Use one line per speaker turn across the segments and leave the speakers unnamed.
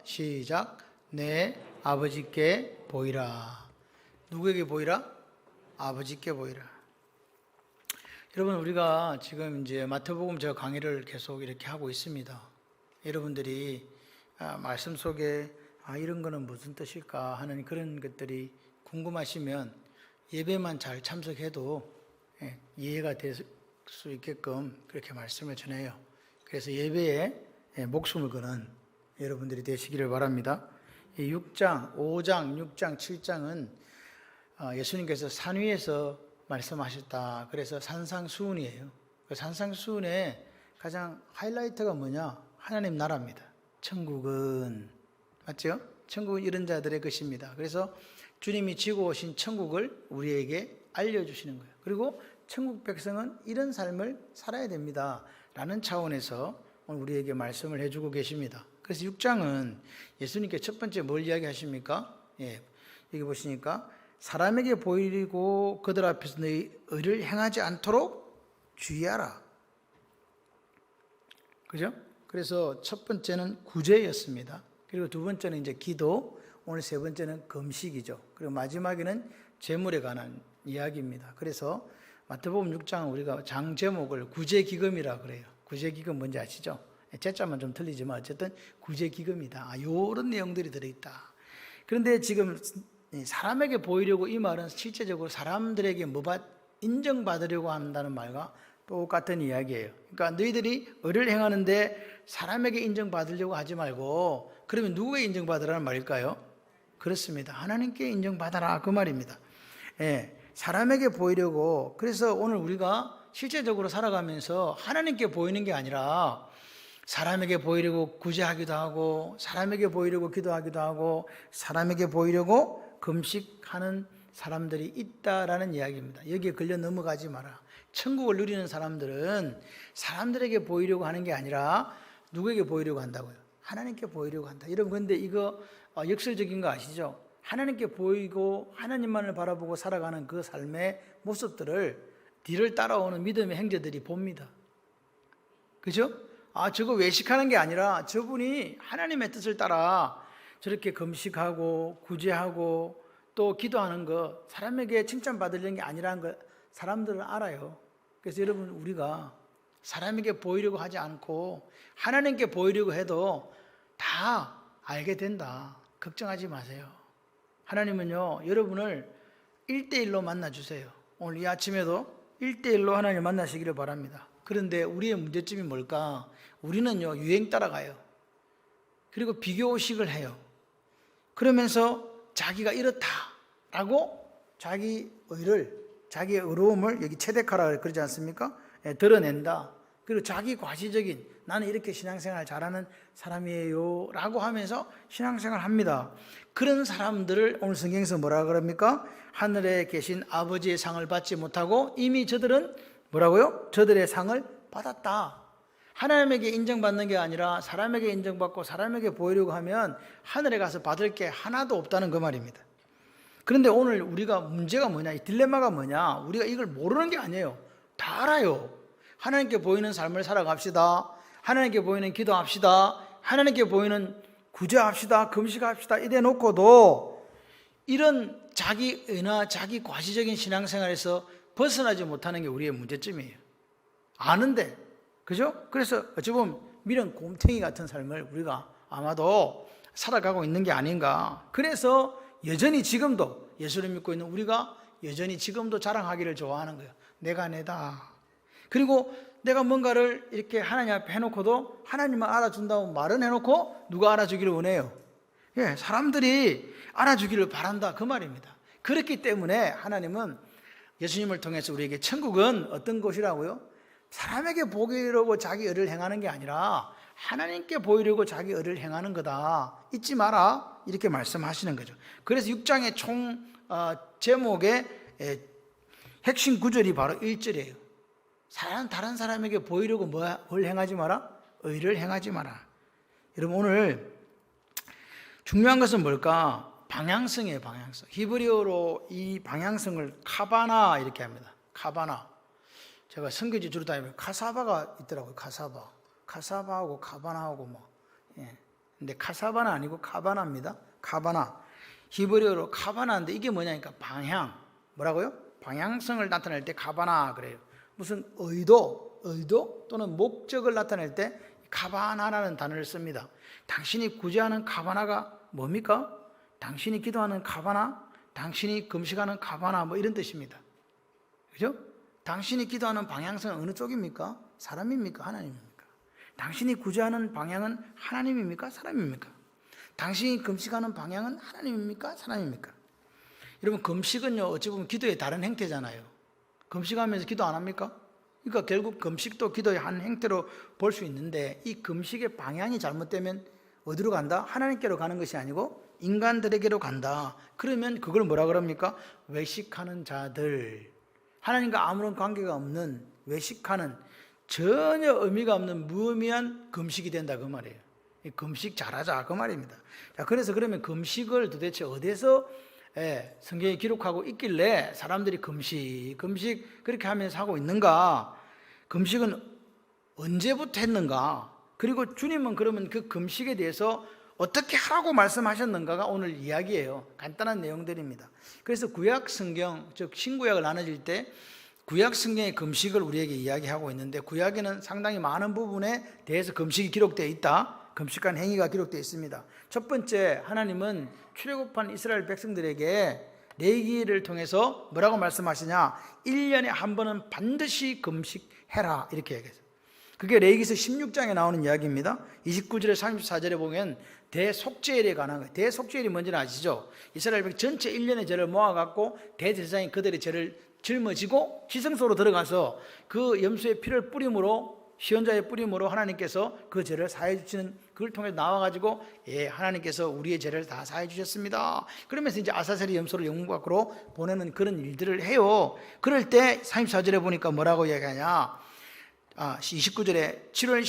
시작. 내 아버지께 보이라. 누구에게 보이라? 아버지께 보이라. 여러분, 우리가 지금 이제 마태복음 제가 강의를 계속 이렇게 하고 있습니다. 여러분들이 말씀 속에 이런 거는 무슨 뜻일까 하는 그런 것들이 궁금하시면 예배만 잘 참석해도 이해가 될 수 있게끔 그렇게 말씀을 전해요. 그래서 예배에 목숨을 거는 여러분들이 되시기를 바랍니다. 6장, 5장, 6장, 7장은 예수님께서 산 위에서 말씀하셨다. 그래서 산상수훈이에요. 산상수훈의 가장 하이라이트가 뭐냐? 하나님 나라입니다. 천국은, 맞죠? 천국은 이런 자들의 것입니다. 그래서 주님이 지고 오신 천국을 우리에게 알려주시는 거예요. 그리고 천국 백성은 이런 삶을 살아야 됩니다. 라는 차원에서 오늘 우리에게 말씀을 해주고 계십니다. 그래서 6장은 예수님께 첫 번째 뭘 이야기하십니까? 여기 보시니까 사람에게 보이고 그들 앞에서 너희 의를 행하지 않도록 주의하라. 그죠? 그래서 첫 번째는 구제였습니다. 그리고 두 번째는 이제 기도, 오늘 세 번째는 금식이죠. 그리고 마지막에는 재물에 관한 이야기입니다. 그래서 마태복음 6장 우리가 장 제목을 구제기금이라 그래요. 구제기금 뭔지 아시죠? 제자만 좀 틀리지만 어쨌든 구제기금이다. 이런 내용들이 들어있다. 그런데 지금 사람에게 보이려고 이 말은 실제적으로 사람들에게 인정받으려고 한다는 말과 똑같은 이야기예요. 그러니까 너희들이 의를 행하는데 사람에게 인정받으려고 하지 말고, 그러면 누구에게 인정받으라는 말일까요? 그렇습니다. 하나님께 인정받아라, 그 말입니다. 사람에게 보이려고. 그래서 오늘 우리가 실제적으로 살아가면서 하나님께 보이는 게 아니라 사람에게 보이려고 구제하기도 하고, 사람에게 보이려고 기도하기도 하고, 사람에게 보이려고 금식하는 사람들이 있다라는 이야기입니다. 여기에 걸려 넘어가지 마라. 천국을 누리는 사람들은 사람들에게 보이려고 하는 게 아니라 누구에게 보이려고 한다고요? 하나님께 보이려고 한다. 여러분, 근데 이거 역설적인 거 아시죠? 하나님께 보이고 하나님만을 바라보고 살아가는 그 삶의 모습들을 뒤를 따라오는 믿음의 형제들이 봅니다. 그죠? 저거 외식하는 게 아니라 저분이 하나님의 뜻을 따라 저렇게 금식하고 구제하고 또 기도하는 거 사람에게 칭찬받으려는 게 아니라는 거 사람들은 알아요. 그래서 여러분, 우리가 사람에게 보이려고 하지 않고 하나님께 보이려고 해도 다 알게 된다. 걱정하지 마세요. 하나님은요, 여러분을 1대1로 만나주세요. 오늘 이 아침에도 1대1로 하나님 만나시기를 바랍니다. 그런데 우리의 문제점이 뭘까? 우리는요, 유행 따라가요. 그리고 비교의식을 해요. 그러면서 자기가 이렇다라고 자기의 의로움을 여기 체데카라 그러지 않습니까? 드러낸다. 그리고 자기 과시적인, 나는 이렇게 신앙생활 잘하는 사람이에요 라고 하면서 신앙생활 합니다. 그런 사람들을 오늘 성경에서 뭐라 그럽니까? 하늘에 계신 아버지의 상을 받지 못하고 이미 저들은 뭐라고요? 저들의 상을 받았다. 하나님에게 인정받는 게 아니라 사람에게 인정받고 사람에게 보이려고 하면 하늘에 가서 받을 게 하나도 없다는 그 말입니다. 그런데 오늘 우리가 문제가 뭐냐, 이 딜레마가 뭐냐, 우리가 이걸 모르는 게 아니에요. 다 알아요. 하나님께 보이는 삶을 살아갑시다. 하나님께 보이는 기도합시다. 하나님께 보이는 구제합시다. 금식합시다. 이래 놓고도 이런 자기의나 자기 과시적인 신앙생활에서 벗어나지 못하는 게 우리의 문제점이에요. 아는데, 그죠? 그래서 어찌 보면 미련 곰탱이 같은 삶을 우리가 아마도 살아가고 있는 게 아닌가. 그래서 여전히 지금도 예수를 믿고 있는 우리가 여전히 지금도 자랑하기를 좋아하는 거예요. 내가 내다. 그리고 내가 뭔가를 이렇게 하나님 앞에 해놓고도 하나님만 알아준다고 말은 해놓고 누가 알아주기를 원해요? 사람들이 알아주기를 바란다, 그 말입니다. 그렇기 때문에 하나님은 예수님을 통해서 우리에게 천국은 어떤 곳이라고요? 사람에게 보이려고 자기 의를 행하는 게 아니라 하나님께 보이려고 자기 의를 행하는 거다. 잊지 마라. 이렇게 말씀하시는 거죠. 그래서 6장의 총 제목의 핵심 구절이 바로 1절이에요. 다른 사람에게 보이려고 뭘 행하지 마라? 의를 행하지 마라. 여러분, 오늘 중요한 것은 뭘까? 방향성이에요, 방향성. 히브리어로 이 방향성을 카바나 이렇게 합니다. 카바나. 제가 선교지 주로 다니면 카사바가 있더라고요. 카사바하고 카바나하고 근데 카사바나 아니고 카바나입니다. 카바나. 히브리어로 카바나인데 이게 뭐냐니까 방향. 뭐라고요? 방향성을 나타낼 때 카바나 그래요. 무슨 의도 또는 목적을 나타낼 때 카바나라는 단어를 씁니다. 당신이 구제하는 카바나가 뭡니까? 당신이 기도하는 카바나, 당신이 금식하는 카바나 뭐 이런 뜻입니다. 그죠? 당신이 기도하는 방향성은 어느 쪽입니까? 사람입니까? 하나님입니까? 당신이 구제하는 방향은 하나님입니까? 사람입니까? 당신이 금식하는 방향은 하나님입니까? 사람입니까? 여러분, 금식은요 어찌 보면 기도의 다른 행태잖아요. 금식하면서 기도 안 합니까? 그러니까 결국 금식도 기도의 한 행태로 볼 수 있는데, 이 금식의 방향이 잘못되면 어디로 간다? 하나님께로 가는 것이 아니고 인간들에게로 간다. 그러면 그걸 뭐라 그럽니까? 외식하는 자들, 하나님과 아무런 관계가 없는, 외식하는, 전혀 의미가 없는 무의미한 금식이 된다 그 말이에요. 금식 잘하자 그 말입니다. 자, 그래서 그러면 금식을 도대체 어디서 성경에 기록하고 있길래 사람들이 금식 그렇게 하면서 하고 있는가? 금식은 언제부터 했는가? 그리고 주님은 그러면 그 금식에 대해서 어떻게 하라고 말씀하셨는가가 오늘 이야기예요. 간단한 내용들입니다. 그래서 구약 성경, 즉 신구약을 나눠질 때 구약 성경의 금식을 우리에게 이야기하고 있는데, 구약에는 상당히 많은 부분에 대해서 금식이 기록되어 있다. 금식한 행위가 기록되어 있습니다. 첫 번째, 하나님은 출애굽한 이스라엘 백성들에게 레위기를 통해서 뭐라고 말씀하시냐? 1년에 한 번은 반드시 금식해라 이렇게 얘기했어요. 그게 레위기서 16장에 나오는 이야기입니다. 29절에 34절에 보면 대속죄일에 관한 거예요. 대속죄일이 뭔지는 아시죠? 이스라엘 백성 전체 1년의 죄를 모아갖고 대제사장이 그들의 죄를 짊어지고 지성소로 들어가서 그 염소의 피를 뿌림으로, 시언자의 뿌림으로 하나님께서 그 죄를 사해 주시는, 그걸 통해 나와가지고 하나님께서 우리의 죄를 다 사해 주셨습니다. 그러면서 이제 아사셀의 염소를 영문 밖으로 보내는 그런 일들을 해요. 그럴 때 34절에 보니까 뭐라고 이야기하냐? 29절에 7월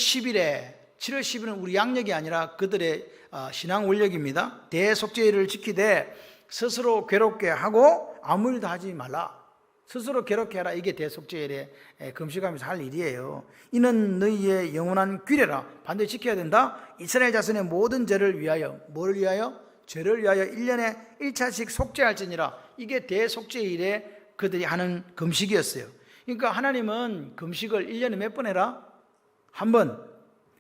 10일은 우리 양력이 아니라 그들의 신앙 원력입니다. 대속죄일을 지키되 스스로 괴롭게 하고 아무 일도 하지 말라. 스스로 괴롭게 하라. 이게 대속죄일에 금식하면서 할 일이에요. 이는 너희의 영원한 규례라. 반드시 지켜야 된다. 이스라엘 자손의 모든 죄를 위하여, 뭘 위하여? 죄를 위하여 1년에 1차씩 속죄할지니라. 이게 대속죄일에 그들이 하는 금식이었어요. 그러니까 하나님은 금식을 1년에 몇 번 해라? 한 번.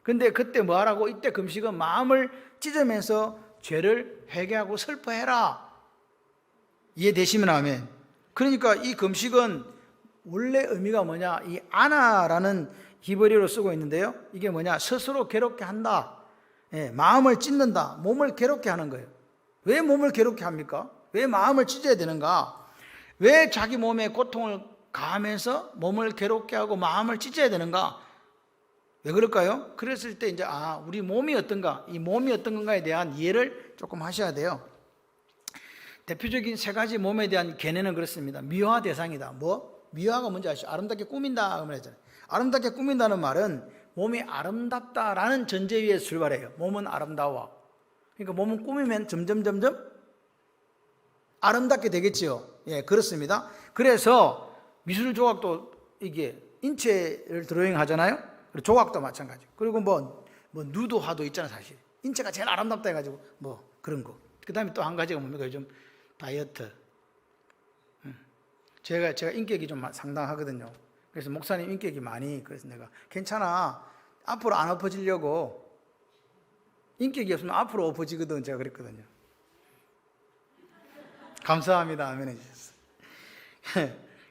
근데 그때 뭐 하라고? 이때 금식은 마음을 찢으면서 죄를 회개하고 슬퍼해라. 이해되시면 아멘. 그러니까 이 금식은 원래 의미가 뭐냐? 이 아나라는 히브리어로 쓰고 있는데요. 이게 뭐냐? 스스로 괴롭게 한다. 마음을 찢는다. 몸을 괴롭게 하는 거예요. 왜 몸을 괴롭게 합니까? 왜 마음을 찢어야 되는가? 왜 자기 몸에 고통을 가하면서 몸을 괴롭게 하고 마음을 찢어야 되는가? 왜 그럴까요? 그랬을 때 이제 우리 몸이 어떤가? 이 몸이 어떤 건가에 대한 이해를 조금 하셔야 돼요. 대표적인 세 가지 몸에 대한 견해는 그렇습니다. 미화 대상이다. 뭐? 미화가 뭔지 아시죠? 아름답게 꾸민다 그 말이잖아요. 아름답게 꾸민다는 말은 몸이 아름답다라는 전제 위에서 출발해요. 몸은 아름다워. 그러니까 몸은 꾸미면 점점 아름답게 되겠지요. 예, 그렇습니다. 그래서 미술 조각도 이게 인체를 드로잉 하잖아요. 그리고 조각도 마찬가지. 그리고 뭐 누드화도 있잖아요, 사실. 인체가 제일 아름답다 해가지고 뭐 그런 거. 그 다음에 또 한 가지가 뭡니까? 요즘 다이어트. 제가 인격이 좀 상당하거든요. 그래서 목사님 인격이 많이, 그래서 내가 괜찮아. 앞으로 안 엎어지려고. 인격이 없으면 앞으로 엎어지거든. 제가 그랬거든요. 감사합니다. 아멘 해주셨어요.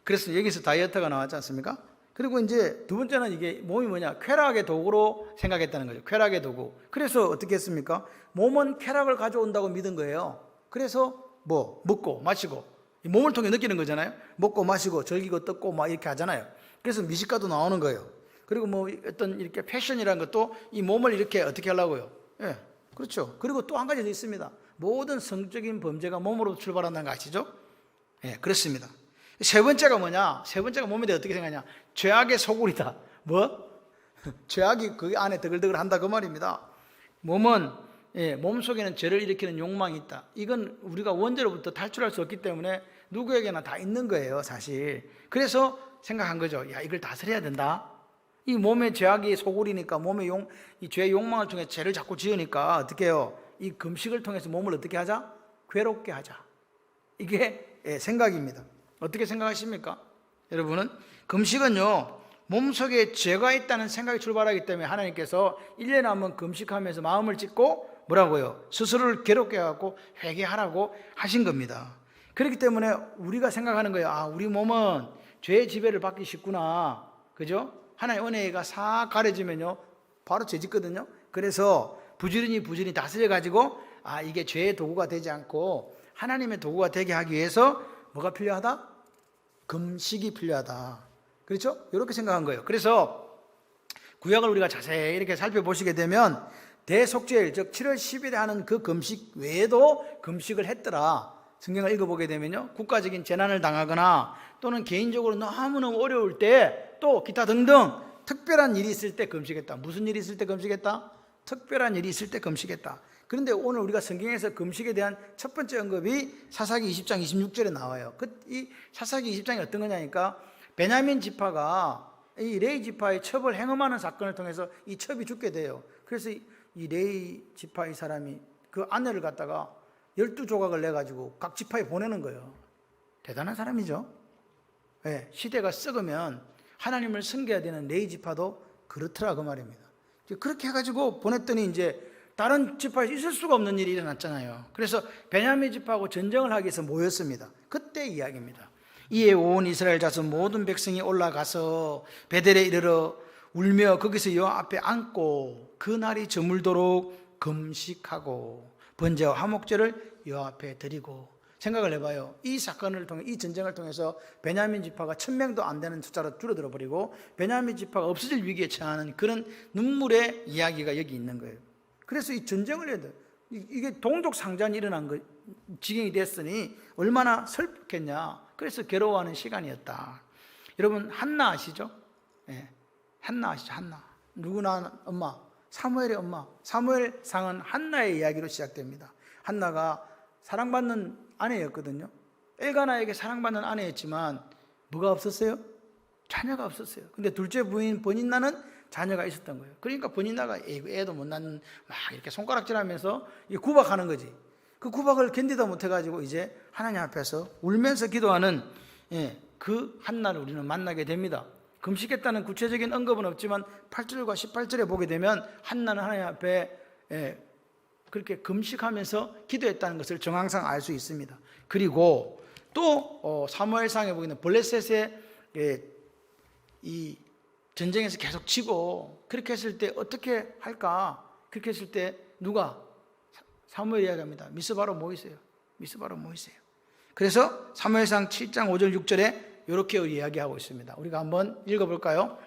그래서 여기서 다이어트가 나왔지 않습니까? 그리고 이제 두 번째는 이게 몸이 뭐냐? 쾌락의 도구로 생각했다는 거죠. 쾌락의 도구. 그래서 어떻게 했습니까? 몸은 쾌락을 가져온다고 믿은 거예요. 그래서 뭐 먹고 마시고 몸을 통해 느끼는 거잖아요. 먹고 마시고 즐기고 뜯고 막 이렇게 하잖아요. 그래서 미식가도 나오는 거예요. 그리고 뭐 어떤 이렇게 패션이라는 것도 이 몸을 이렇게 어떻게 하려고요? 예, 그렇죠. 그리고 또 한 가지 더 있습니다. 모든 성적인 범죄가 몸으로 출발한다는 거 아시죠? 예, 그렇습니다. 세 번째가 뭐냐? 세 번째가 몸에 대해 어떻게 생각하냐? 죄악의 소굴이다. 뭐? 죄악이 그 안에 드글드글 한다 그 말입니다. 몸은 몸 속에는 죄를 일으키는 욕망이 있다. 이건 우리가 원죄로부터 탈출할 수 없기 때문에 누구에게나 다 있는 거예요, 사실. 그래서 생각한 거죠. 야, 이걸 다스려야 된다. 이 몸의 죄악이 소굴이니까 몸의 이 죄의 욕망을 통해 죄를 자꾸 지으니까 어떻게 해요? 이 금식을 통해서 몸을 어떻게 하자? 괴롭게 하자. 이게 생각입니다. 어떻게 생각하십니까? 여러분은 금식은요, 몸속에 죄가 있다는 생각이 출발하기 때문에 하나님께서 1년에 한번 금식하면서 마음을 찢고 뭐라고요? 스스로를 괴롭게 해갖고 회개하라고 하신 겁니다. 그렇기 때문에 우리가 생각하는 거예요. 아, 우리 몸은 죄의 지배를 받기 쉽구나. 그죠? 하나의 은혜가 싹 가려지면요, 바로 죄짓거든요. 그래서 부지런히 다스려가지고, 아, 이게 죄의 도구가 되지 않고 하나님의 도구가 되게 하기 위해서 뭐가 필요하다? 금식이 필요하다. 그렇죠? 이렇게 생각한 거예요. 그래서 구약을 우리가 자세히 이렇게 살펴보시게 되면 대속죄일, 즉 7월 10일에 하는 그 금식 외에도 금식을 했더라. 성경을 읽어보게 되면요, 국가적인 재난을 당하거나 또는 개인적으로 너무너무 어려울 때, 또 기타 등등 특별한 일이 있을 때 금식했다. 무슨 일이 있을 때 금식했다? 특별한 일이 있을 때 금식했다. 그런데 오늘 우리가 성경에서 금식에 대한 첫 번째 언급이 사사기 20장 26절에 나와요. 이 사사기 20장이 어떤 거냐니까, 베냐민 지파가 이 레위 지파의 첩을 행음하는 사건을 통해서 이 첩이 죽게 돼요. 그래서 이 레위 지파 이 사람이 그 아내를 갖다가 12조각을 내가지고 각 지파에 보내는 거예요. 대단한 사람이죠. 네, 시대가 썩으면 하나님을 섬겨야 되는 레위 지파도 그렇더라 그 말입니다. 그렇게 해가지고 보냈더니 이제 다른 지파에서 있을 수가 없는 일이 일어났잖아요. 그래서 베냐민 지파하고 전쟁을 하기 위해서 모였습니다. 그때 이야기입니다. 이에 온 이스라엘 자손 모든 백성이 올라가서 베델에 이르러 울며 거기서 여호와 앞에 앉고 그날이 저물도록 금식하고 번제와 화목제를 여호와 앞에 드리고. 생각을 해봐요. 이 사건을 통해, 이 전쟁을 통해서 베냐민 지파가 1000명도 안 되는 숫자로 줄어들어 버리고 베냐민 지파가 없어질 위기에 처하는 그런 눈물의 이야기가 여기 있는 거예요. 그래서 이 전쟁을 해야 돼요. 이게 동족 상잔이 일어난 거, 지경이 됐으니 얼마나 슬프겠냐. 그래서 괴로워하는 시간이었다. 여러분, 한나 아시죠? 네. 한나 아시죠? 한나. 누구나 엄마, 사무엘의 엄마. 사무엘 상은 한나의 이야기로 시작됩니다. 한나가 사랑받는 아내였거든요. 엘가나에게 사랑받는 아내였지만 뭐가 없었어요? 자녀가 없었어요. 근데 둘째 부인 버니나는 자녀가 있었던 거예요. 그러니까 버니나가 애도 못 낳는 막 이렇게 손가락질하면서 구박하는 거지. 그 구박을 견디다 못해가지고 이제 하나님 앞에서 울면서 기도하는 그 한나를 우리는 만나게 됩니다. 금식했다는 구체적인 언급은 없지만 8절과 18절에 보게 되면 한나는 하나님 앞에 그렇게 금식하면서 기도했다는 것을 정황상 알 수 있습니다. 그리고 또 사무엘상에 보기는 블레셋의 이 전쟁에서 계속 지고, 그렇게 했을 때 어떻게 할까? 그렇게 했을 때 누가? 사무엘이 이야기합니다. 미스바로 모이세요. 미스바로 모이세요. 그래서 사무엘상 7장 5절 6절에 이렇게 이야기하고 있습니다. 우리가 한번 읽어볼까요?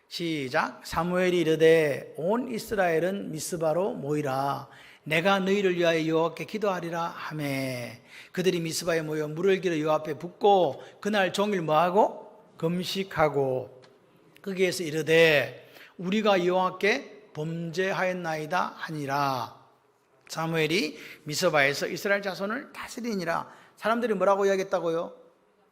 시작. 사무엘이 이르되 온 이스라엘은 미스바로 모이라. 내가 너희를 위하여 여호와께 기도하리라 하매 그들이 미스바에 모여 물을 길어 여호와 앞에 붓고 그날 종일 뭐하고? 금식하고 거기에서 이르되 우리가 여호와께 범죄하였나이다 하니라. 사무엘이 미스바에서 이스라엘 자손을 다스리니라. 사람들이 뭐라고 이야기했다고요?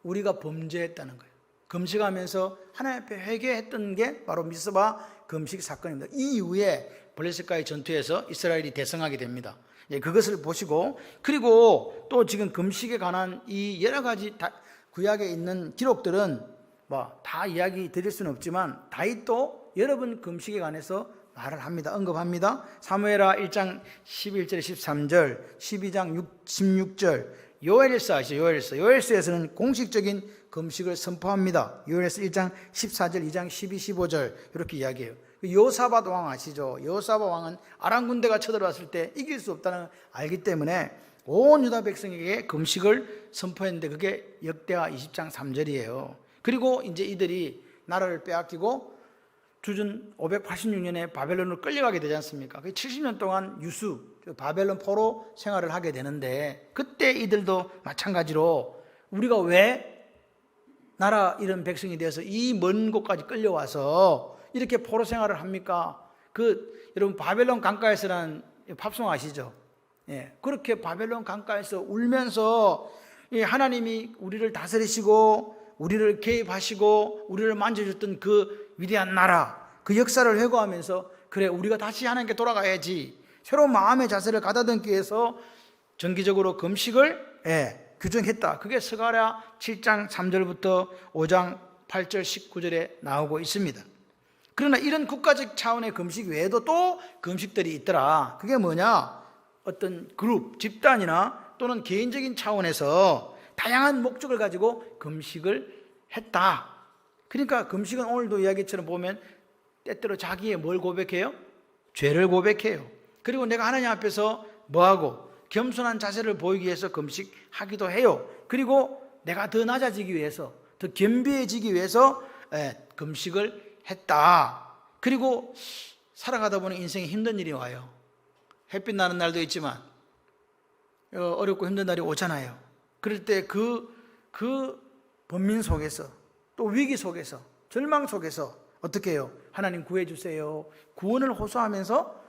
우리가 범죄했다는 거예요. 금식하면서 하나님 앞에 회개했던 게 바로 미스바 금식 사건입니다. 이 이후에 블레셋과의 전투에서 이스라엘이 대승하게 됩니다. 그것을 보시고, 그리고 또 지금 금식에 관한 이 여러 가지 구약에 있는 기록들은 뭐 다 이야기 드릴 수는 없지만 다윗도 여러 번 금식에 관해서 말을 합니다. 언급합니다. 사무엘하 1장 11절 13절 12장 16절 요엘서 아시죠? 요엘서에서는 공식적인 금식을 선포합니다. 요엘서 1장 14절 2장 12, 15절 이렇게 이야기해요. 여호사밧 왕 아시죠? 여호사밧 왕은 아람 군대가 쳐들어왔을 때 이길 수 없다는 걸 알기 때문에 온 유다 백성에게 금식을 선포했는데 그게 역대하 20장 3절이에요. 그리고 이제 이들이 나라를 빼앗기고 주전 586년에 바벨론으로 끌려가게 되지 않습니까? 70년 동안 유수, 바벨론 포로 생활을 하게 되는데 그때 이들도 마찬가지로 우리가 왜 나라 이런 백성이 되어서 이 먼 곳까지 끌려와서 이렇게 포로 생활을 합니까? 여러분 바벨론 강가에서라는 팝송 아시죠? 그렇게 바벨론 강가에서 울면서 하나님이 우리를 다스리시고 우리를 개입하시고 우리를 만져줬던 그 위대한 나라, 그 역사를 회고하면서 그래 우리가 다시 하나님께 돌아가야지, 새로운 마음의 자세를 가다듬기 위해서 정기적으로 금식을 규정했다. 그게 스가랴 7장 3절부터 5장 8절 19절에 나오고 있습니다. 그러나 이런 국가적 차원의 금식 외에도 또 금식들이 있더라. 그게 뭐냐? 어떤 그룹, 집단이나 또는 개인적인 차원에서 다양한 목적을 가지고 금식을 했다. 그러니까 금식은 오늘도 이야기처럼 보면 때때로 자기의 뭘 고백해요? 죄를 고백해요. 그리고 내가 하나님 앞에서 뭐하고? 겸손한 자세를 보이기 위해서 금식하기도 해요. 그리고 내가 더 낮아지기 위해서, 더 겸비해지기 위해서 금식을 했다. 그리고 살아가다 보니 인생에 힘든 일이 와요. 햇빛 나는 날도 있지만 어렵고 힘든 날이 오잖아요. 그럴 때 그 번민 속에서, 또 위기 속에서, 절망 속에서 어떻게 해요? 하나님 구해주세요. 구원을 호소하면서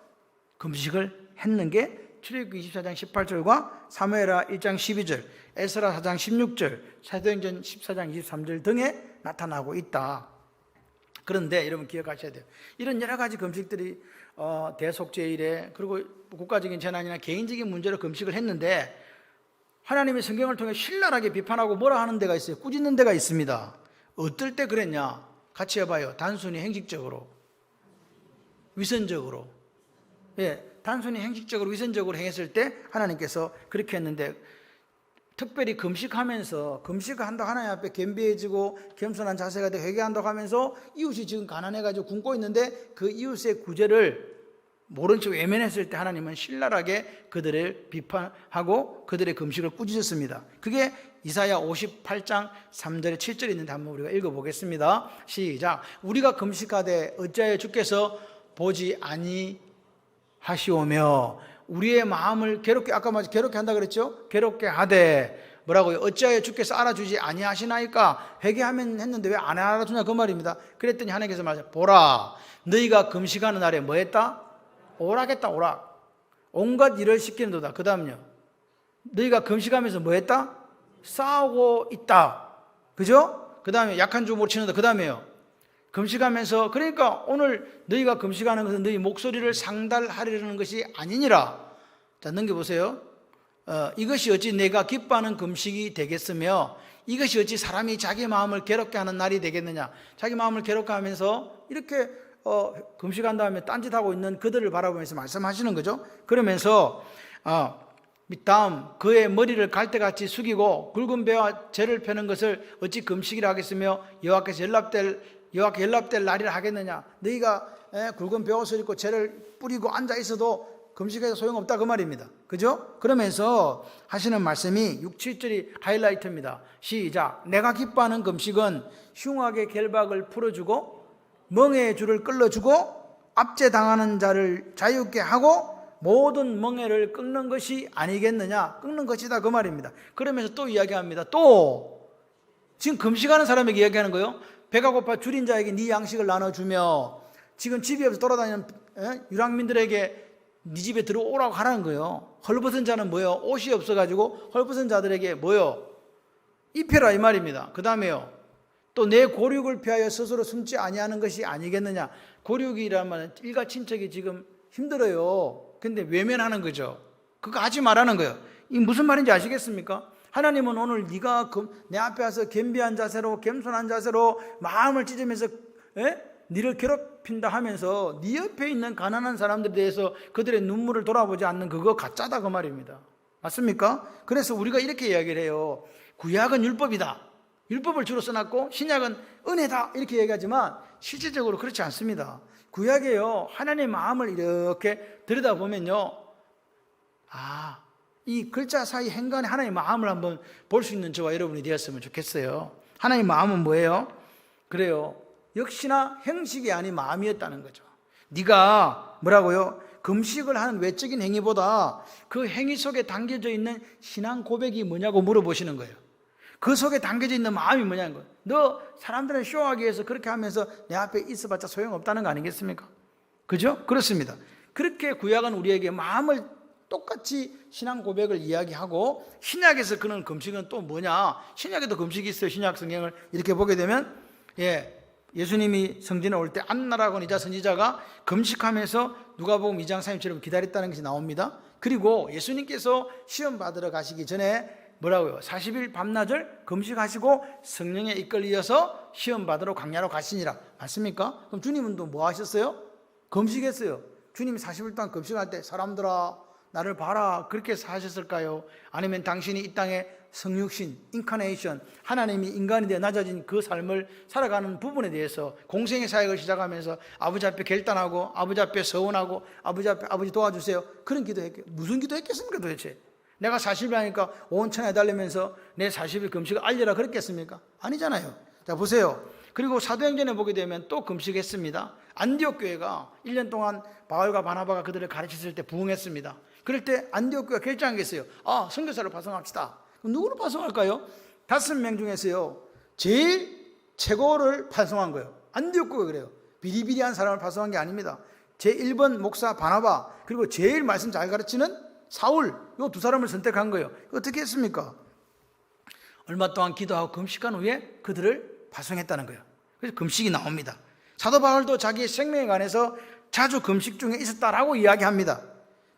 금식을 했는 게 출애굽기 24장 18절과 사무엘하 1장 12절, 에스라 4장 16절, 사도행전 14장 23절 등에 나타나고 있다. 그런데 여러분 기억하셔야 돼요. 이런 여러 가지 금식들이 대속죄일에, 그리고 국가적인 재난이나 개인적인 문제로 금식을 했는데 하나님의 성경을 통해 신랄하게 비판하고 뭐라 하는 데가 있어요. 꾸짖는 데가 있습니다. 어떨 때 그랬냐? 같이 해봐요. 단순히 행식적으로, 위선적으로. 단순히 행식적으로, 위선적으로 행했을 때 하나님께서 그렇게 했는데, 특별히 금식하면서, 금식을 한다고 하나님 앞에 겸비해지고 겸손한 자세가 되고 회개한다고 하면서 이웃이 지금 가난해가지고 굶고 있는데 그 이웃의 구제를 모른 척 외면했을 때 하나님은 신랄하게 그들을 비판하고 그들의 금식을 꾸짖었습니다. 그게 이사야 58장 3절에 7절에 있는데 한번 우리가 읽어보겠습니다. 시작. 우리가 금식하되 어찌하여 주께서 보지 아니하시오며 우리의 마음을 괴롭게, 아까 괴롭게 한다 그랬죠? 괴롭게 하되 뭐라고요? 어찌하여 주께서 알아주지 아니하시나이까? 회개하면 했는데 왜 안 알아주냐 그 말입니다. 그랬더니 하나님께서 말하죠. 보라, 너희가 금식하는 날에 뭐 했다? 오락했다. 오락. 온갖 일을 시키는도다. 그 다음요, 너희가 금식하면서 뭐 했다? 싸우고 있다. 그죠? 그 다음에 약한 주먹으로 치는다. 그 다음에요, 금식하면서, 그러니까 오늘 너희가 금식하는 것은 너희 목소리를 상달하려는 것이 아니니라. 자, 넘겨보세요. 이것이 어찌 내가 기뻐하는 금식이 되겠으며 이것이 어찌 사람이 자기 마음을 괴롭게 하는 날이 되겠느냐. 자기 마음을 괴롭게 하면서 이렇게 금식한 다음에 딴짓하고 있는 그들을 바라보면서 말씀하시는 거죠. 그러면서 다음, 그의 머리를 갈대같이 숙이고 굵은 배와 재를 펴는 것을 어찌 금식이라 하겠으며 여호와께 연락될 날이라 하겠느냐. 너희가 굵은 벼옷을 입고 재를 뿌리고 앉아 있어도 금식해서 소용없다 그 말입니다. 그죠? 그러면서 하시는 말씀이 6, 7절이 하이라이트입니다. 시작. 내가 기뻐하는 금식은 흉악의 결박을 풀어주고 멍에의 줄을 끌어주고 압제당하는 자를 자유케 하고 모든 멍에를 끊는 것이 아니겠느냐. 끊는 것이다 그 말입니다. 그러면서 또 이야기합니다. 또 지금 금식하는 사람에게 이야기하는 거예요. 배가 고파 줄인 자에게 네 양식을 나눠주며, 지금 집이 없어 돌아다니는 유랑민들에게 네 집에 들어오라고 하라는 거예요. 헐벗은 자는 뭐요? 옷이 없어가지고 헐벗은 자들에게 뭐요? 입혀라 이 말입니다. 그 다음에요, 또 내 고륙을 피하여 스스로 숨지 아니하는 것이 아니겠느냐. 고륙이라는 말은 일가 친척이 지금 힘들어요. 근데 외면하는 거죠. 그거 하지 말라는 거예요. 이 무슨 말인지 아시겠습니까? 하나님은 오늘 네가 내 앞에 와서 겸비한 자세로, 겸손한 자세로 마음을 찢으면서 네를 괴롭힌다 하면서 네 옆에 있는 가난한 사람들에 대해서 그들의 눈물을 돌아보지 않는 그거 가짜다 그 말입니다. 맞습니까? 그래서 우리가 이렇게 이야기를 해요. 구약은 율법이다. 율법을 주로 써놨고 신약은 은혜다 이렇게 얘기하지만 실질적으로 그렇지 않습니다. 구약에요, 하나님의 마음을 이렇게 들여다보면요, 이 글자 사이 행간에 하나님의 마음을 한번 볼 수 있는 저와 여러분이 되었으면 좋겠어요. 하나님의 마음은 뭐예요? 그래요, 역시나 형식이 아닌 마음이었다는 거죠. 네가 뭐라고요? 금식을 하는 외적인 행위보다 그 행위 속에 담겨져 있는 신앙 고백이 뭐냐고 물어보시는 거예요. 그 속에 담겨져 있는 마음이 뭐냐는 거예요. 너 사람들은 쇼하기 위해서 그렇게 하면서 내 앞에 있어봤자 소용없다는 거 아니겠습니까? 그죠? 그렇습니다. 그렇게 구약은 우리에게 마음을 똑같이 신앙 고백을 이야기하고, 신약에서 그런 금식은 또 뭐냐? 신약에도 금식이 있어요. 신약 성경을 이렇게 보게 되면 예수님이 성전에 올 때 안나라고 하는 이자 선지자가 금식하면서 누가복음 2장 30절에 기다렸다는 것이 나옵니다. 그리고 예수님께서 시험 받으러 가시기 전에 뭐라고요? 40일 밤낮을 금식하시고 성령에 이끌려서 시험 받으러 광야로 가시니라. 맞습니까? 그럼 주님은 또 뭐 하셨어요? 금식했어요. 주님이 40일 동안 금식할 때 사람들아 나를 봐라 그렇게 하셨을까요? 아니면 당신이 이 땅에 성육신, 인카네이션, 하나님이 인간이 되어 낮아진 그 삶을 살아가는 부분에 대해서 공생의 사역을 시작하면서 아버지 앞에 결단하고 아버지 앞에 서원하고 아버지 앞에 아버지 도와주세요 그런 기도했겠 무슨 기도했겠습니까 도대체? 내가 40일 하니까 온 천하에 달리면서 내 40일 금식을 알려라 그랬겠습니까? 아니잖아요. 자 보세요. 그리고 사도행전에 보게 되면 또 금식했습니다. 안디옥 교회가 1년 동안 바울과 바나바가 그들을 가르쳤을 때 부흥했습니다. 그럴 때 안디옥 교회가 결정한 게 있어요. 선교사를 파송합시다. 그럼 누구를 파송할까요? 5명 중에서요 제일 최고를 파송한 거예요. 안디옥 교회가 그래요. 비리비리한 사람을 파송한 게 아닙니다. 제1번 목사 바나바 그리고 제일 말씀 잘 가르치는 사울 이 두 사람을 선택한 거예요. 어떻게 했습니까? 얼마 동안 기도하고 금식한 후에 그들을 파송했다는 거예요. 그래서 금식이 나옵니다. 사도 바울도 자기의 생명에 관해서 자주 금식 중에 있었다라고 이야기합니다.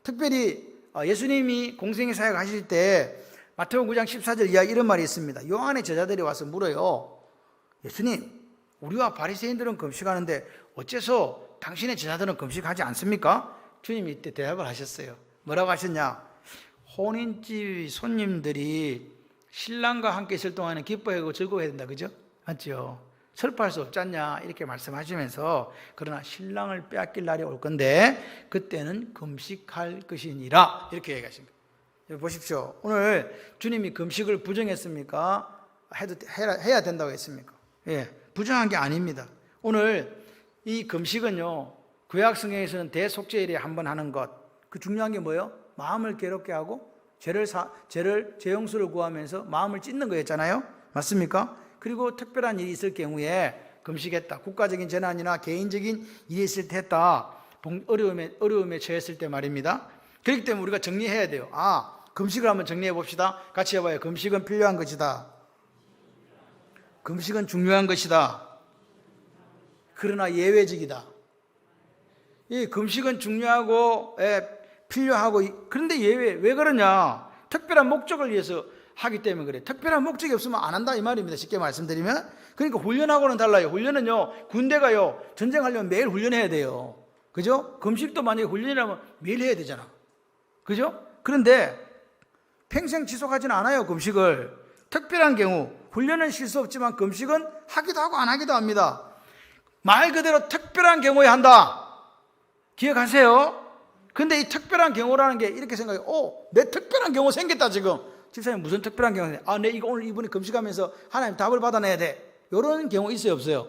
특별히 예수님이 공생의 사역 하실 때 마태복음 9장 14절 이하 이런 말이 있습니다. 요한의 제자들이 와서 물어요. 예수님, 우리와 바리새인들은 금식하는데 어째서 당신의 제자들은 금식하지 않습니까? 주님이 이때 대답을 하셨어요. 뭐라고 하셨냐? 혼인집 손님들이 신랑과 함께 있을 동안은 기뻐하고 즐거워해야 된다. 그죠? 맞죠? 슬퍼할 수 없지 않냐 이렇게 말씀하시면서 그러나 신랑을 빼앗길 날이 올 건데 그때는 금식할 것이니라 이렇게 얘기하십니다. 보십시오. 오늘 주님이 금식을 부정했습니까? 해야 된다고 했습니까? 예, 부정한 게 아닙니다. 오늘 이 금식은요 구약성경에서는 대속죄일에 한번 하는 것, 그 중요한 게 뭐예요? 마음을 괴롭게 하고 죄 용서를 구하면서 마음을 찢는 거였잖아요. 맞습니까? 그리고 특별한 일이 있을 경우에 금식했다. 국가적인 재난이나 개인적인 일이 있을 때 했다. 어려움에 처했을 때 말입니다. 그렇기 때문에 우리가 정리해야 돼요. 금식을 한번 정리해 봅시다. 같이 해봐요. 금식은 필요한 것이다. 금식은 중요한 것이다. 그러나 예외적이다. 이 금식은 중요하고 필요하고 그런데 왜 그러냐? 특별한 목적을 위해서 하기 때문에 그래. 특별한 목적이 없으면 안 한다 이 말입니다. 쉽게 말씀드리면. 그러니까 훈련하고는 달라요. 훈련은요 군대가요 전쟁하려면 매일 훈련해야 돼요. 그죠? 금식도 만약에 훈련이라면 매일 해야 되잖아. 그죠? 그런데 평생 지속하지는 않아요 금식을. 특별한 경우 훈련은 쉴 수 없지만 금식은 하기도 하고 안 하기도 합니다. 말 그대로 특별한 경우에 한다. 기억하세요? 근데 이 특별한 경우라는 게 이렇게 생각해요. 내 특별한 경우 생겼다 지금. 집사님 무슨 특별한 경우? 내 이거 오늘 이분이 금식하면서 하나님 답을 받아내야 돼. 이런 경우 있어요 없어요?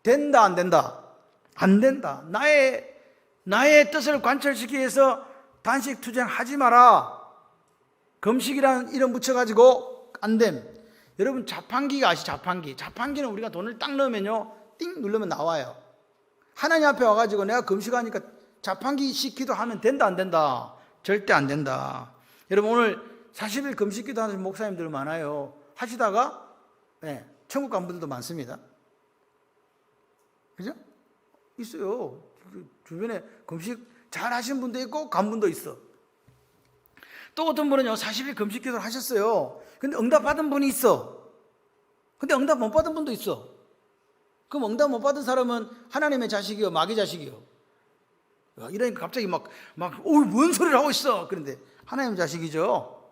된다 안 된다? 안 된다. 나의 뜻을 관철시키기 위해서 단식 투쟁하지 마라. 금식이라는 이름 붙여가지고 안 됨. 여러분 자판기가 아시죠? 자판기는 우리가 돈을 딱 넣으면요 띵 누르면 나와요. 하나님 앞에 와가지고 내가 금식하니까 자판기식 기도하면 된다 안 된다? 절대 안 된다. 여러분 오늘 40일 금식 기도하는 목사님들 많아요. 하시다가 천국 간 분들도 많습니다. 그죠? 있어요. 주변에 금식 잘 하신 분도 있고 간 분도 있어. 또 어떤 분은요 40일 금식 기도를 하셨어요. 근데 응답 받은 분이 있어. 근데 응답 못 받은 분도 있어. 그럼 응답 못 받은 사람은 하나님의 자식이요 마귀 자식이요? 이러니까 갑자기 뭔 소리를 하고 있어. 그런데 하나님 자식이죠.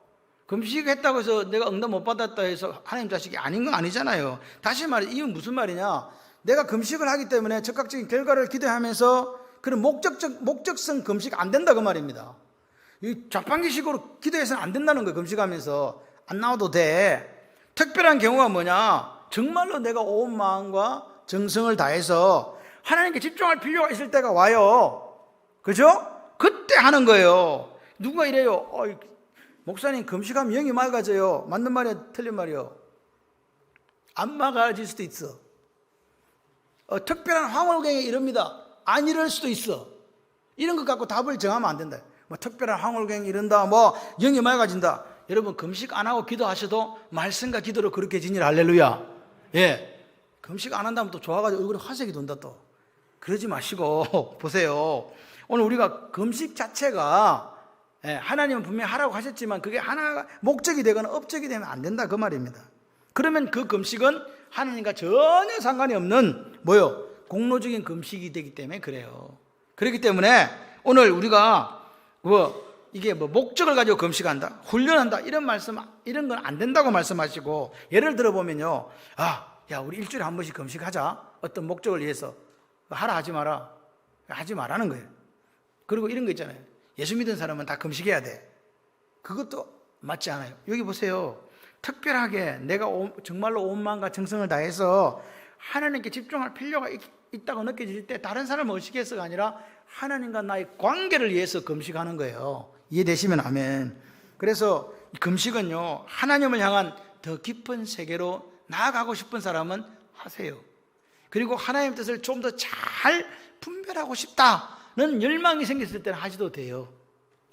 금식했다고 해서 내가 응답 못 받았다 해서 하나님 자식이 아닌 건 아니잖아요. 다시 말해 이건 무슨 말이냐? 내가 금식을 하기 때문에 즉각적인 결과를 기대하면서 그런 목적성 금식 안 된다 그 말입니다. 이 자판기식으로 기도해서는 안 된다는 거예요. 금식하면서 안 나와도 돼. 특별한 경우가 뭐냐? 정말로 내가 온 마음과 정성을 다해서 하나님께 집중할 필요가 있을 때가 와요. 그죠? 그때 하는 거예요. 누가 이래요? 목사님 금식하면 영이 맑아져요. 맞는 말이야? 틀린 말이요? 안 맑아질 수도 있어. 특별한 황홀경에 이릅니다. 안 이럴 수도 있어. 이런 것 갖고 답을 정하면 안 된다. 특별한 황홀경에 이른다. 영이 맑아진다. 여러분 금식 안 하고 기도하셔도 말씀과 기도로 그렇게 지니라. 할렐루야. 예. 금식 안 한다면 또 좋아가지고 얼굴에 화색이 돈다 또. 그러지 마시고 보세요. 오늘 우리가 금식 자체가 하나님은 분명히 하라고 하셨지만 그게 하나가 목적이 되거나 업적이 되면 안 된다 그 말입니다. 그러면 그 금식은 하나님과 전혀 상관이 없는 뭐요? 공로적인 금식이 되기 때문에 그래요. 그렇기 때문에 오늘 우리가 이게 목적을 가지고 금식한다, 훈련한다 이런 말씀, 이런 건 안 된다고 말씀하시고, 예를 들어 보면요, 야 우리 일주일에 한 번씩 금식하자. 어떤 목적을 위해서. 하라 하지 마라. 하지 말라는 거예요. 그리고 이런 거 있잖아요. 예수 믿은 사람은 다 금식해야 돼. 그것도 맞지 않아요. 여기 보세요. 특별하게 내가 정말로 온 마음과 정성을 다해서 하나님께 집중할 필요가 있다고 느껴질 때 다른 사람을 의식해서가 아니라 하나님과 나의 관계를 위해서 금식하는 거예요. 이해되시면 아멘. 그래서 금식은요, 하나님을 향한 더 깊은 세계로 나아가고 싶은 사람은 하세요. 그리고 하나님의 뜻을 좀 더 잘 분별하고 싶다는 열망이 생겼을 때는 하셔도 돼요.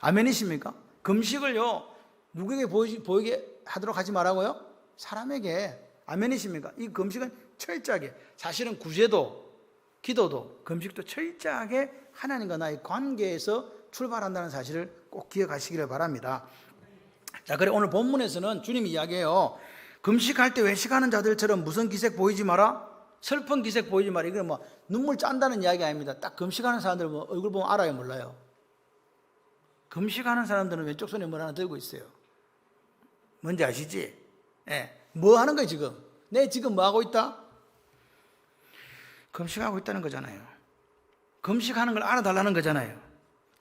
아멘이십니까? 금식을요, 누구에게 보이게 하도록 하지 말라고요? 사람에게. 아멘이십니까? 이 금식은 철저하게, 사실은 구제도, 기도도, 금식도 철저하게 하나님과 나의 관계에서 출발한다는 사실을 꼭 기억하시기를 바랍니다. 자, 그래 오늘 본문에서는 주님이 이야기해요. 금식할 때 외식하는 자들처럼 무슨 기색 보이지 마라? 슬픈 기색 보이지 마라. 이건 눈물 짠다는 이야기 아닙니다. 딱 금식하는 사람들은 얼굴 보면 알아요, 몰라요? 금식하는 사람들은 왼쪽 손에 뭘 하나 들고 있어요. 뭔지 아시지? 뭐 하는 거예요 지금? 내 지금 뭐 하고 있다? 금식하고 있다는 거잖아요. 금식하는 걸 알아달라는 거잖아요.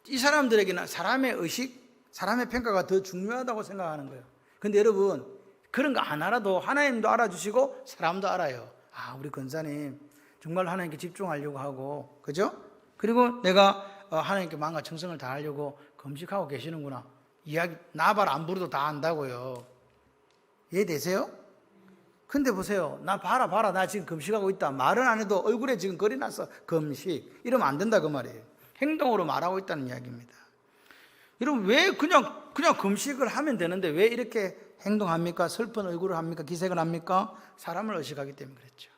이 사람들에게는 사람의 의식, 사람의 평가가 더 중요하다고 생각하는 거예요. 근데 여러분, 그런 거 안 알아도 하나님도 알아주시고 사람도 알아요. 우리 권사님 정말 하나님께 집중하려고 하고, 그죠? 그리고 내가 하나님께 마음과 정성을 다하려고 금식하고 계시는구나. 이야기 나발 안 부르도 다 안다고요. 이해되세요? 근데 보세요. 나 봐라 나 지금 금식하고 있다. 말은 안 해도 얼굴에 지금 거리 나서 금식. 이러면 안 된다 그 말이에요. 행동으로 말하고 있다는 이야기입니다. 여러분, 왜 그냥 금식을 하면 되는데 왜 이렇게 행동합니까? 슬픈 얼굴을 합니까? 기색을 합니까? 사람을 의식하기 때문에 그랬죠.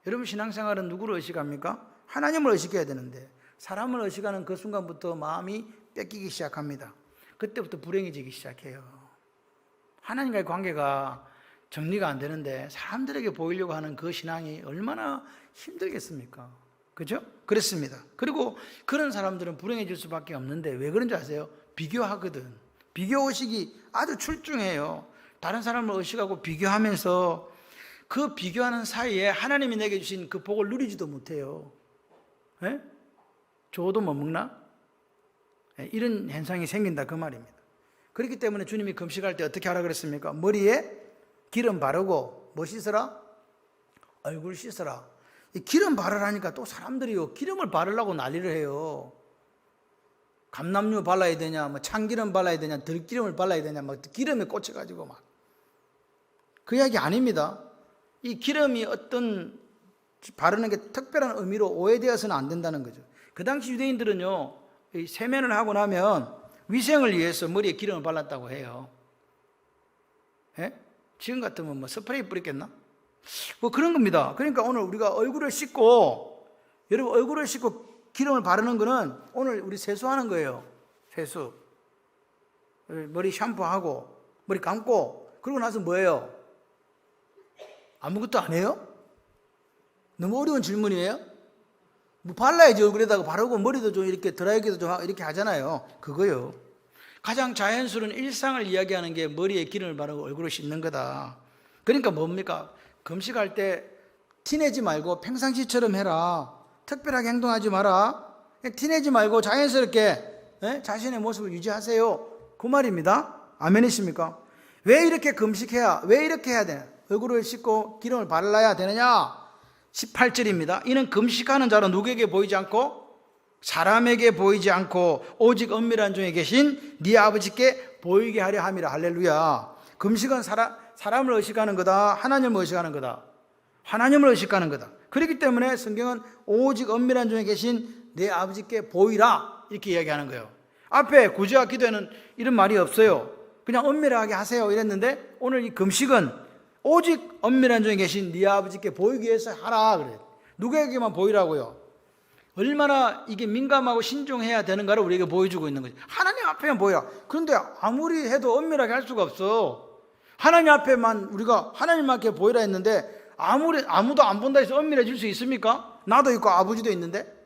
여러분, 신앙생활은 누구를 의식합니까? 하나님을 의식해야 되는데 사람을 의식하는 그 순간부터 마음이 뺏기기 시작합니다. 그때부터 불행해지기 시작해요. 하나님과의 관계가 정리가 안 되는데 사람들에게 보이려고 하는 그 신앙이 얼마나 힘들겠습니까? 그죠? 그렇습니다. 그리고 그런 사람들은 불행해질 수밖에 없는데 왜 그런지 아세요? 비교하거든. 비교의식이 아주 출중해요. 다른 사람을 의식하고 비교하면서 그 비교하는 사이에 하나님이 내게 주신 그 복을 누리지도 못해요. 줘도 못 먹나? 이런 현상이 생긴다 그 말입니다. 그렇기 때문에 주님이 금식할 때 어떻게 하라 그랬습니까? 머리에 기름 바르고 뭐 씻어라? 얼굴 씻어라. 이 기름 바르라니까 또 사람들이요, 기름을 바르려고 난리를 해요. 감람류 발라야 되냐, 참기름 발라야 되냐, 들기름을 발라야 되냐, 기름에 꽂혀가지고 그 이야기 아닙니다. 이 기름이 어떤 바르는 게 특별한 의미로 오해되어서는 안 된다는 거죠. 그 당시 유대인들은요, 이 세면을 하고 나면 위생을 위해서 머리에 기름을 발랐다고 해요. 지금 같으면 스프레이 뿌렸겠나? 그런 겁니다. 그러니까 오늘 우리가 얼굴을 씻고, 여러분 얼굴을 씻고 기름을 바르는 거는 오늘 우리 세수하는 거예요. 세수. 머리 샴푸하고 머리 감고 그러고 나서 뭐예요? 아무것도 안 해요? 너무 어려운 질문이에요? 발라야지. 얼굴에다가 바르고 머리도 좀 이렇게 드라이기도 좀 이렇게 하잖아요. 그거요. 가장 자연스러운 일상을 이야기하는 게 머리에 기름을 바르고 얼굴을 씻는 거다. 그러니까 뭡니까? 금식할 때 티내지 말고 평상시처럼 해라. 특별하게 행동하지 마라. 티내지 말고 자연스럽게 자신의 모습을 유지하세요. 그 말입니다. 아멘이십니까? 왜 이렇게 금식해야, 왜 이렇게 해야 되냐? 얼굴을 씻고 기름을 발라야 되느냐? 18절입니다. 이는 금식하는 자로 누구에게 보이지 않고 사람에게 보이지 않고 오직 엄밀한 중에 계신 네 아버지께 보이게 하려 함이라. 할렐루야. 금식은 사람을 의식하는 거다, 하나님을 의식하는 거다. 하나님을 의식하는 거다. 그렇기 때문에 성경은 오직 엄밀한 중에 계신 내 아버지께 보이라 이렇게 이야기하는 거예요. 앞에 구제와 기도에는 이런 말이 없어요. 그냥 엄밀하게 하세요 이랬는데 오늘 이 금식은 오직 엄밀한 중에 계신 네 아버지께 보이기 위해서 하라 그래요. 누구에게만 보이라고요? 얼마나 이게 민감하고 신중해야 되는가를 우리에게 보여주고 있는 거죠. 하나님 앞에만 보여라. 그런데 아무리 해도 엄밀하게 할 수가 없어. 하나님 앞에만 우리가 하나님께 보이라 했는데 아무도 안 본다 해서 엄밀해질 수 있습니까? 나도 있고 아버지도 있는데.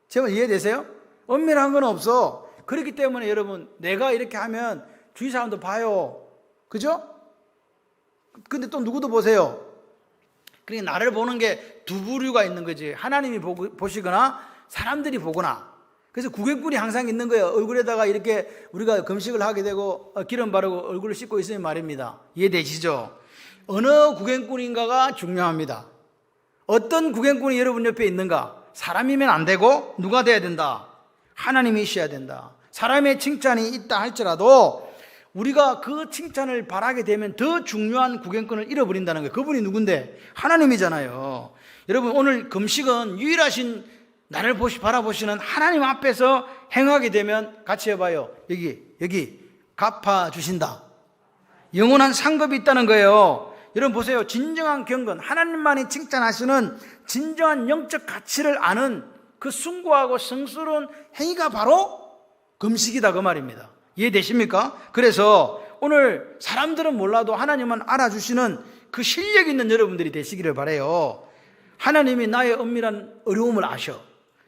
제 말 이해되세요? 엄밀한 건 없어. 그렇기 때문에 여러분, 내가 이렇게 하면 주위 사람도 봐요. 그죠? 근데 또 누구도 보세요. 그러니까 나를 보는 게 두 부류가 있는 거지. 하나님이 보시거나 사람들이 보거나. 그래서 구경꾼이 항상 있는 거예요. 얼굴에다가 이렇게 우리가 금식을 하게 되고 기름 바르고 얼굴을 씻고 있으면 말입니다. 이해되시죠? 어느 구경꾼인가가 중요합니다. 어떤 구경꾼이 여러분 옆에 있는가? 사람이면 안 되고 누가 돼야 된다? 하나님이셔야 된다. 사람의 칭찬이 있다 할지라도 우리가 그 칭찬을 바라게 되면 더 중요한 구경꾼을 잃어버린다는 거예요. 그분이 누군데? 하나님이잖아요. 여러분, 오늘 금식은 유일하신 나를 바라보시는 하나님 앞에서 행하게 되면 같이 해봐요. 여기 갚아주신다. 영원한 상급이 있다는 거예요. 여러분 보세요. 진정한 경건, 하나님만이 칭찬하시는 진정한 영적 가치를 아는 그 숭고하고 성스러운 행위가 바로 금식이다 그 말입니다. 이해되십니까? 그래서 오늘 사람들은 몰라도 하나님은 알아주시는 그 실력 있는 여러분들이 되시기를 바라요. 하나님이 나의 엄밀한 어려움을 아셔.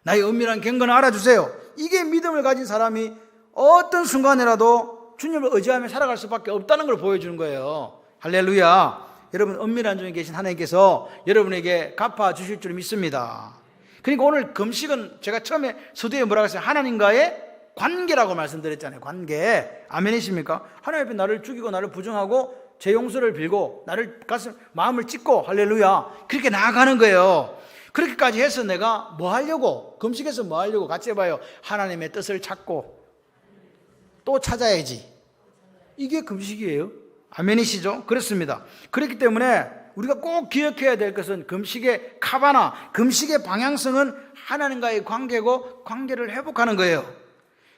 나의 엄밀한 경건을 알아주세요. 이게 믿음을 가진 사람이 어떤 순간이라도 주님을 의지하며 살아갈 수밖에 없다는 걸 보여주는 거예요. 할렐루야. 여러분, 엄밀한 중에 계신 하나님께서 여러분에게 갚아주실 줄 믿습니다. 그러니까 오늘 금식은 제가 처음에 서두에 뭐라고 했어요? 하나님과의 관계라고 말씀드렸잖아요. 관계. 아멘이십니까? 하나님 앞에 나를 죽이고 나를 부정하고 제 용서를 빌고 나를 마음을 찢고 할렐루야. 그렇게 나아가는 거예요. 그렇게까지 해서 내가 뭐 하려고? 금식해서 뭐 하려고? 같이 해봐요. 하나님의 뜻을 찾고 또 찾아야지. 이게 금식이에요. 아멘이시죠? 그렇습니다. 그렇기 때문에 우리가 꼭 기억해야 될 것은 금식의 카바나, 금식의 방향성은 하나님과의 관계고 관계를 회복하는 거예요.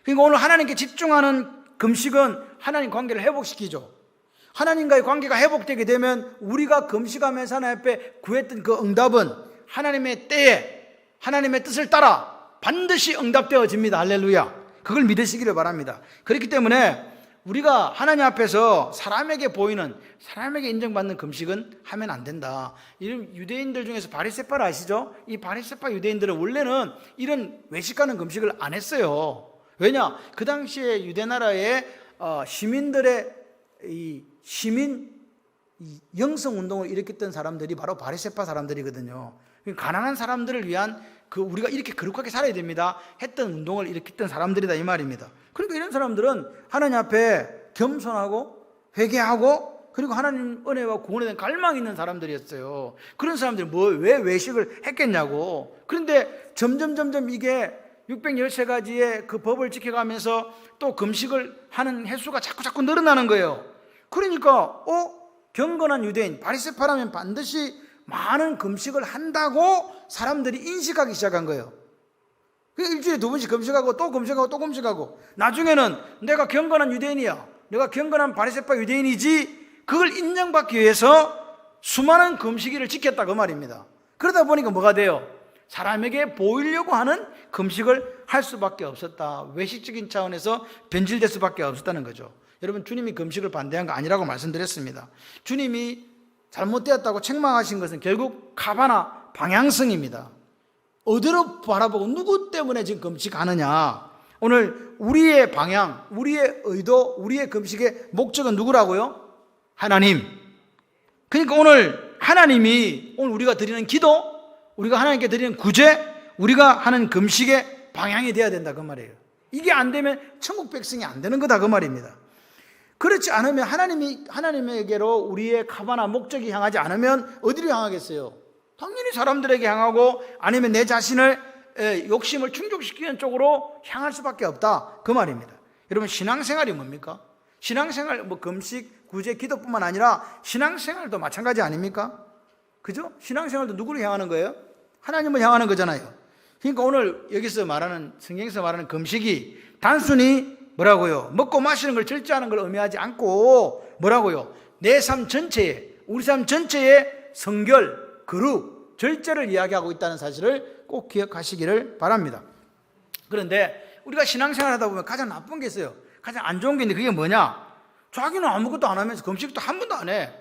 그러니까 오늘 하나님께 집중하는 금식은 하나님 관계를 회복시키죠. 하나님과의 관계가 회복되게 되면 우리가 금식하면서 하나님 앞에 구했던 그 응답은 하나님의 때에 하나님의 뜻을 따라 반드시 응답되어집니다. 할렐루야. 그걸 믿으시기를 바랍니다. 그렇기 때문에 우리가 하나님 앞에서 사람에게 보이는, 사람에게 인정받는 금식은 하면 안 된다. 이런 유대인들 중에서 바리새파를 아시죠? 이 바리새파 유대인들은 원래는 이런 외식하는 금식을 안 했어요. 왜냐? 그 당시에 유대 나라의 시민들의 이 시민 영성 운동을 일으켰던 사람들이 바로 바리새파 사람들이거든요. 가난한 사람들을 위한 우리가 이렇게 거룩하게 살아야 됩니다 했던 운동을 일으켰던 사람들이다 이 말입니다. 그러니까 이런 사람들은 하나님 앞에 겸손하고 회개하고 그리고 하나님 은혜와 구원에 대한 갈망이 있는 사람들이었어요. 그런 사람들이 왜 외식을 했겠냐고. 그런데 점점 이게 613가지의 그 법을 지켜가면서 또 금식을 하는 횟수가 자꾸 늘어나는 거예요. 그러니까 경건한 유대인 바리새파라면 반드시 많은 금식을 한다고 사람들이 인식하기 시작한 거예요. 일주일에 2번씩 금식하고 또 금식하고 또 금식하고 나중에는 내가 경건한 유대인이야, 내가 경건한 바리새파 유대인이지, 그걸 인정받기 위해서 수많은 금식일을 지켰다 그 말입니다. 그러다 보니까 뭐가 돼요? 사람에게 보이려고 하는 금식을 할 수밖에 없었다. 외식적인 차원에서 변질될 수밖에 없었다는 거죠. 여러분, 주님이 금식을 반대한 거 아니라고 말씀드렸습니다. 주님이 잘못되었다고 책망하신 것은 결국 카바나 방향성입니다. 어디로 바라보고 누구 때문에 지금 금식하느냐. 오늘 우리의 방향, 우리의 의도, 우리의 금식의 목적은 누구라고요? 하나님. 그러니까 오늘 하나님이 오늘 우리가 드리는 기도, 우리가 하나님께 드리는 구제, 우리가 하는 금식의 방향이 돼야 된다 그 말이에요. 이게 안 되면 천국 백성이 안 되는 거다 그 말입니다. 그렇지 않으면 하나님에게로 우리의 카바나 목적이 향하지 않으면 어디로 향하겠어요? 당연히 사람들에게 향하고 아니면 내 자신을 욕심을 충족시키는 쪽으로 향할 수밖에 없다 그 말입니다. 여러분, 신앙생활이 뭡니까? 신앙생활 금식, 구제, 기도뿐만 아니라 신앙생활도 마찬가지 아닙니까? 그죠? 신앙생활도 누구를 향하는 거예요? 하나님을 향하는 거잖아요. 그러니까 오늘 여기서 말하는, 성경에서 말하는 금식이 단순히 뭐라고요? 먹고 마시는 걸 절제하는 걸 의미하지 않고 뭐라고요? 내 삶 전체에 우리 삶 전체의 성결, 거룩, 절제를 이야기하고 있다는 사실을 꼭 기억하시기를 바랍니다. 그런데 우리가 신앙생활 하다 보면 가장 나쁜 게 있어요. 가장 안 좋은 게 있는데 그게 뭐냐? 자기는 아무것도 안 하면서 금식도 한 번도 안 해.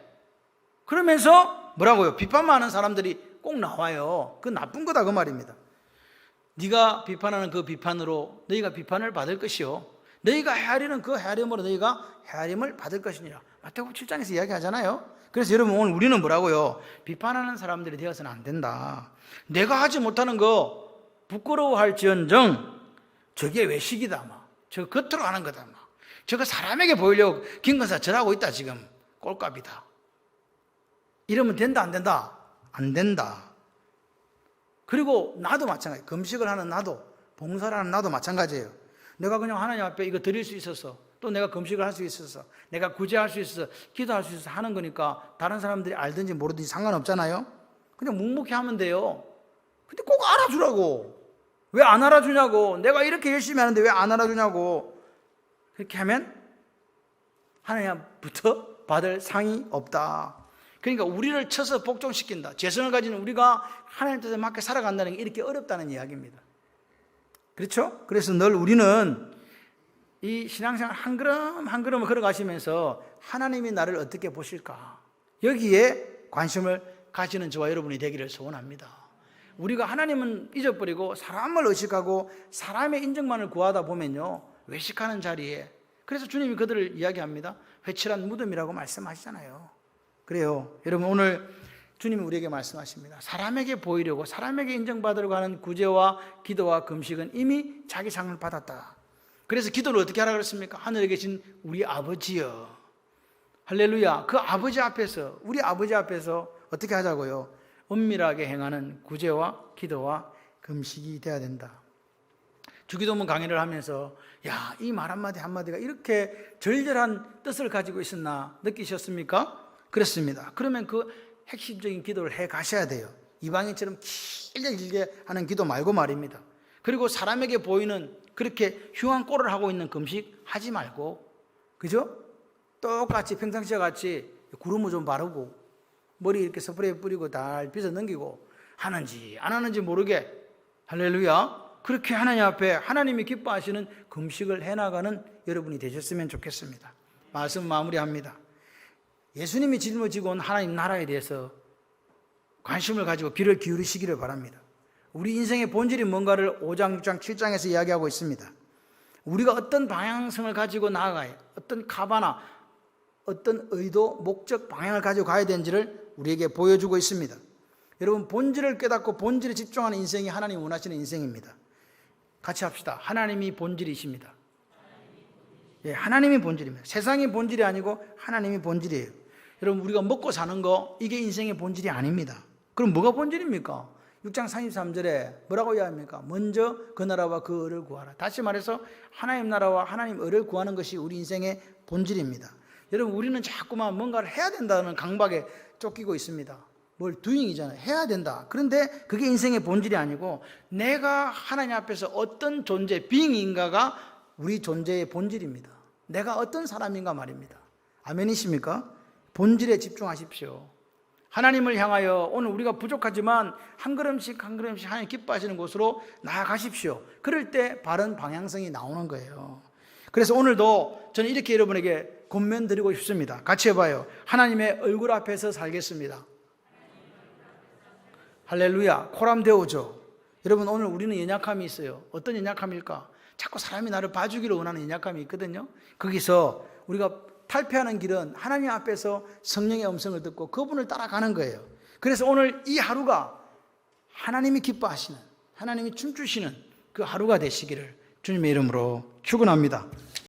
그러면서 뭐라고요? 비판만 하는 사람들이 꼭 나와요. 그 나쁜 거다 그 말입니다. 네가 비판하는 그 비판으로 너희가 비판을 받을 것이요 너희가 헤아리는 그 헤아림으로 너희가 헤아림을 받을 것이니라. 마태복음 7장에서 이야기하잖아요. 그래서 여러분 오늘 우리는 뭐라고요? 비판하는 사람들이 되어서는 안 된다. 내가 하지 못하는 거 부끄러워할지언정 저게 외식이다 막. 저 겉으로 하는 거다 막. 저거 사람에게 보이려고 김건사 절하고 있다 지금. 꼴값이다. 이러면 된다 안 된다? 안 된다. 그리고 나도 마찬가지. 금식을 하는 나도, 봉사를 하는 나도 마찬가지예요. 내가 그냥 하나님 앞에 이거 드릴 수 있어서, 또 내가 금식을 할 수 있어서, 내가 구제할 수 있어서, 기도할 수 있어서 하는 거니까 다른 사람들이 알든지 모르든지 상관없잖아요. 그냥 묵묵히 하면 돼요. 근데 꼭 알아주라고. 왜 안 알아주냐고. 내가 이렇게 열심히 하는데 왜 안 알아주냐고. 그렇게 하면 하나님부터 받을 상이 없다. 그러니까 우리를 쳐서 복종시킨다. 죄성을 가진 우리가 하나님 뜻에 맞게 살아간다는 게 이렇게 어렵다는 이야기입니다. 그렇죠? 그래서 늘 우리는 이 신앙생활 한 걸음 한 걸음을 걸어가시면서 하나님이 나를 어떻게 보실까? 여기에 관심을 가지는 저와 여러분이 되기를 소원합니다. 우리가 하나님은 잊어버리고 사람을 의식하고 사람의 인정만을 구하다 보면요. 외식하는 자리에 그래서 주님이 그들을 이야기합니다. 회칠한 무덤이라고 말씀하시잖아요. 그래요. 여러분 오늘 주님이 우리에게 말씀하십니다. 사람에게 보이려고 사람에게 인정받으려고 하는 구제와 기도와 금식은 이미 자기 상을 받았다. 그래서 기도를 어떻게 하라 그랬습니까? 하늘에 계신 우리 아버지여. 할렐루야. 그 아버지 앞에서 우리 아버지 앞에서 어떻게 하자고요? 은밀하게 행하는 구제와 기도와 금식이 돼야 된다. 주기도문 강의를 하면서 야, 이 말 한마디 한마디가 이렇게 절절한 뜻을 가지고 있었나 느끼셨습니까? 그렇습니다. 그러면 그 핵심적인 기도를 해 가셔야 돼요. 이방인처럼 길게 하는 기도 말고 말입니다. 그리고 사람에게 보이는 그렇게 흉한 꼴을 하고 있는 금식 하지 말고, 그죠? 똑같이 평상시와 같이 구름을 좀 바르고 머리 이렇게 스프레이 뿌리고 달 빗어 넘기고 하는지 안 하는지 모르게 할렐루야. 그렇게 하나님 앞에 하나님이 기뻐하시는 금식을 해나가는 여러분이 되셨으면 좋겠습니다. 말씀 마무리합니다. 예수님이 짊어지고 온 하나님 나라에 대해서 관심을 가지고 귀를 기울이시기를 바랍니다. 우리 인생의 본질이 뭔가를 5장, 6장, 7장에서 이야기하고 있습니다. 우리가 어떤 방향성을 가지고 나아가야, 어떤 카바나, 어떤 의도, 목적, 방향을 가지고 가야 되는지를 우리에게 보여주고 있습니다. 여러분 본질을 깨닫고 본질에 집중하는 인생이 하나님 원하시는 인생입니다. 같이 합시다. 하나님이 본질이십니다. 예, 하나님이 본질입니다. 세상이 본질이 아니고 하나님이 본질이에요. 여러분 우리가 먹고 사는 거 이게 인생의 본질이 아닙니다. 그럼 뭐가 본질입니까? 6장 33절에 뭐라고 이야기합니까? 먼저 그 나라와 그 의를 구하라. 다시 말해서 하나님 나라와 하나님 의를 구하는 것이 우리 인생의 본질입니다. 여러분 우리는 자꾸만 뭔가를 해야 된다는 강박에 쫓기고 있습니다. 뭘 doing이잖아요. 해야 된다. 그런데 그게 인생의 본질이 아니고 내가 하나님 앞에서 어떤 존재, being인가가 우리 존재의 본질입니다. 내가 어떤 사람인가 말입니다. 아멘이십니까? 본질에 집중하십시오. 하나님을 향하여 오늘 우리가 부족하지만 한 걸음씩 한 걸음씩 하나님 기뻐하시는 곳으로 나아가십시오. 그럴 때 바른 방향성이 나오는 거예요. 그래서 오늘도 저는 이렇게 여러분에게 권면드리고 싶습니다. 같이 해봐요. 하나님의 얼굴 앞에서 살겠습니다. 할렐루야. 코람데오죠. 여러분 오늘 우리는 연약함이 있어요. 어떤 연약함일까? 자꾸 사람이 나를 봐주기를 원하는 연약함이 있거든요. 거기서 우리가 탈피하는 길은 하나님 앞에서 성령의 음성을 듣고 그분을 따라가는 거예요. 그래서 오늘 이 하루가 하나님이 기뻐하시는, 하나님이 춤추시는 그 하루가 되시기를 주님의 이름으로 축원합니다.